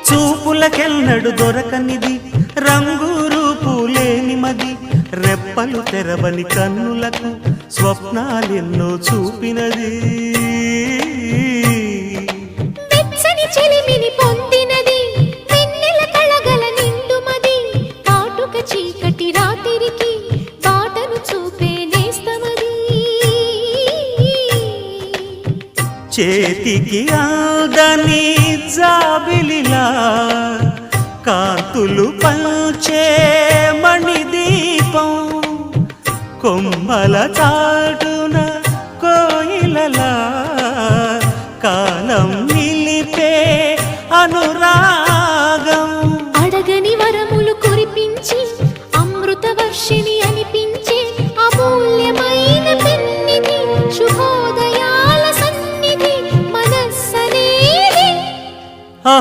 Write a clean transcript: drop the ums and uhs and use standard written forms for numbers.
చూపులకెన్నడు దొరకనిది రంగు రూపు లేని మది రెప్పలు తెరవని కన్నులకు స్వప్నాలెన్నో చూపినది వెచ్చని చెలిమిని పొందినది వెన్నెల కళగల నిండుమది కాటుక చీకటి రాత్రికి బాటను చూపే నేస్తమది చేతికి ఆదని జాబిలిలా కాంతులు పంచే మణిదీపం కొమ్మల చాటున కోయిలలా కాలం నిలిపే అనురా